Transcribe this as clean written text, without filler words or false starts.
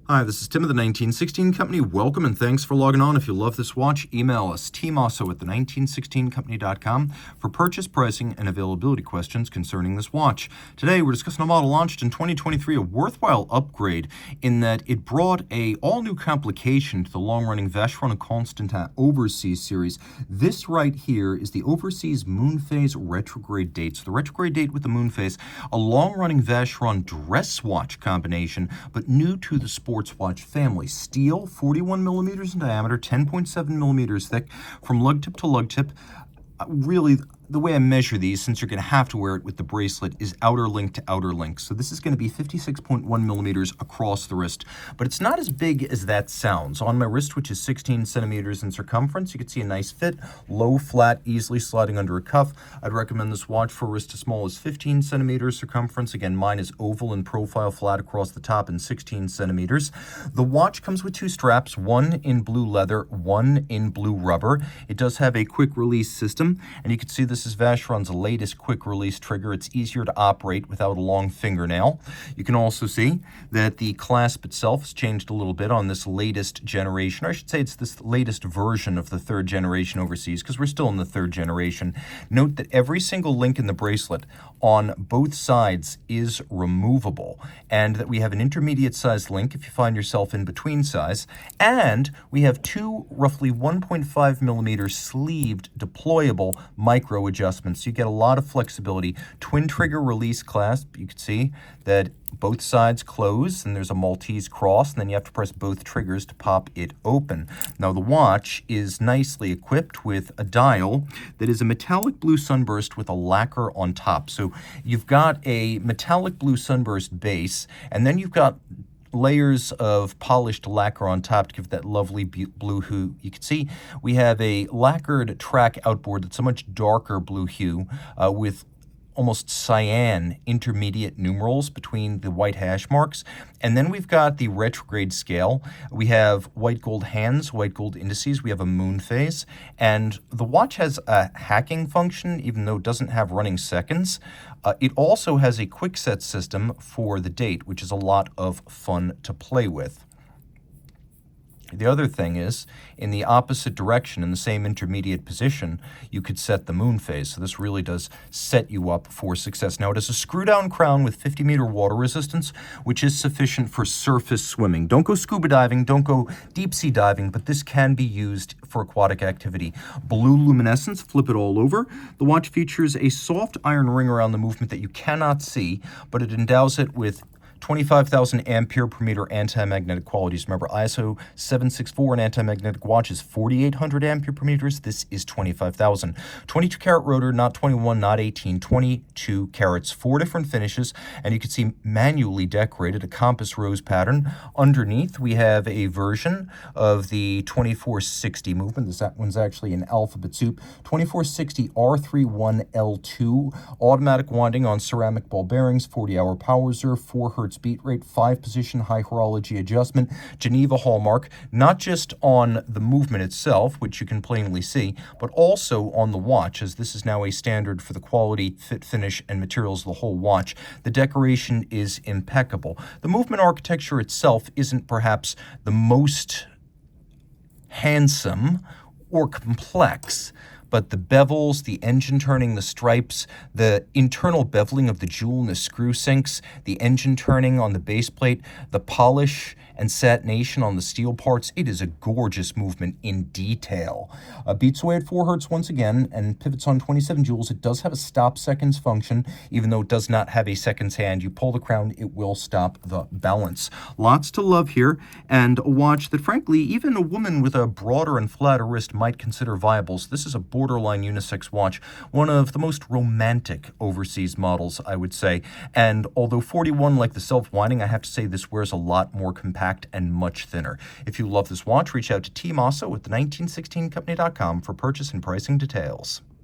Hi, this is Tim of the 1916 Company. Welcome and thanks for logging on. If you love this watch, email us, Team Mosso at the1916company.com for purchase, pricing, and availability questions concerning this watch. Today, we're discussing a model launched in 2023, a worthwhile upgrade in that it brought a all-new complication to the long-running Vacheron Constantin Overseas series. This right here is the Overseas Moon Phase Retrograde date. So the retrograde date with the moon phase, a long-running Vacheron dress watch combination, but new to the sports watch family. Steel, 41 millimeters in diameter, 10.7 millimeters thick, from lug tip to lug tip. Really, the way I measure these, since you're going to have to wear it with the bracelet, is outer link to outer link. So this is going to be 56.1 millimeters across the wrist, but it's not as big as that sounds. On my wrist, which is 16 centimeters in circumference, you can see a nice fit, low, flat, easily sliding under a cuff. I'd recommend this watch for a wrist as small as 15 centimeters circumference. Again, mine is oval in profile, flat across the top, and 16 centimeters. The watch comes with two straps, one in blue leather, one in blue rubber. It does have a quick release system, and you can see this is Vacheron's latest quick release trigger. It's easier to operate without a long fingernail. You can also see that the clasp itself has changed a little bit on this latest generation, or I should say it's this latest version of the third generation Overseas, because we're still in the third generation. Note that every single link in the bracelet on both sides is removable, and that we have an intermediate size link if you find yourself in between size, and we have two roughly 1.5 millimeter sleeved deployable micro adjustments. You get a lot of flexibility. Twin trigger release clasp. You can see that both sides close, and there's a Maltese cross, and then you have to press both triggers to pop it open. Now, the watch is nicely equipped with a dial that is a metallic blue sunburst with a lacquer on top. So you've got a metallic blue sunburst base, and then you've got layers of polished lacquer on top to give that lovely blue hue. You can see we have a lacquered track outboard that's a much darker blue hue with almost cyan intermediate numerals between the white hash marks. And then we've got the retrograde scale. We have white gold hands, white gold indices. We have a moon phase. And the watch has a hacking function, even though it doesn't have running seconds. It also has a quick set system for the date, which is a lot of fun to play with. The other thing is, in the opposite direction, in the same intermediate position, you could set the moon phase. So this really does set you up for success. Now, it has a screw-down crown with 50-meter water resistance, which is sufficient for surface swimming. Don't go scuba diving, don't go deep-sea diving, but this can be used for aquatic activity. Blue luminescence, flip it all over. The watch features a soft iron ring around the movement that you cannot see, but it endows it with 25,000 ampere per meter anti-magnetic qualities. Remember, ISO 764, an anti-magnetic watch, is 4,800 ampere per meters. This is 25,000. 22 karat rotor, not 21, not 18, 22 carats. 4 different finishes, and you can see manually decorated, a compass rose pattern. Underneath, we have a version of the 2460 movement. This one's actually an alphabet soup. 2460 R31L2, automatic winding on ceramic ball bearings, 40-hour power reserve, 4 hertz beat rate, 5-position high horology adjustment, Geneva hallmark, not just on the movement itself, which you can plainly see, but also on the watch, as this is now a standard for the quality, fit, finish, and materials of the whole watch. The decoration is impeccable. The movement architecture itself isn't perhaps the most handsome or complex, but the bevels, the engine turning, the stripes, the internal beveling of the jewel and the screw sinks, the engine turning on the base plate, the polish and satination on the steel parts, it is a gorgeous movement in detail. Beats away at 4 hertz once again and pivots on 27 joules. It does have a stop seconds function, even though it does not have a seconds hand. You pull the crown, it will stop the balance. Lots to love here, and a watch that, frankly, even a woman with a broader and flatter wrist might consider viable. So this is a borderline unisex watch, one of the most romantic overseas models, I would say. And although 41, like the self-winding, I have to say this wears a lot more compact and much thinner. If you love this watch, reach out to Team Mosso at the1916company.com for purchase and pricing details.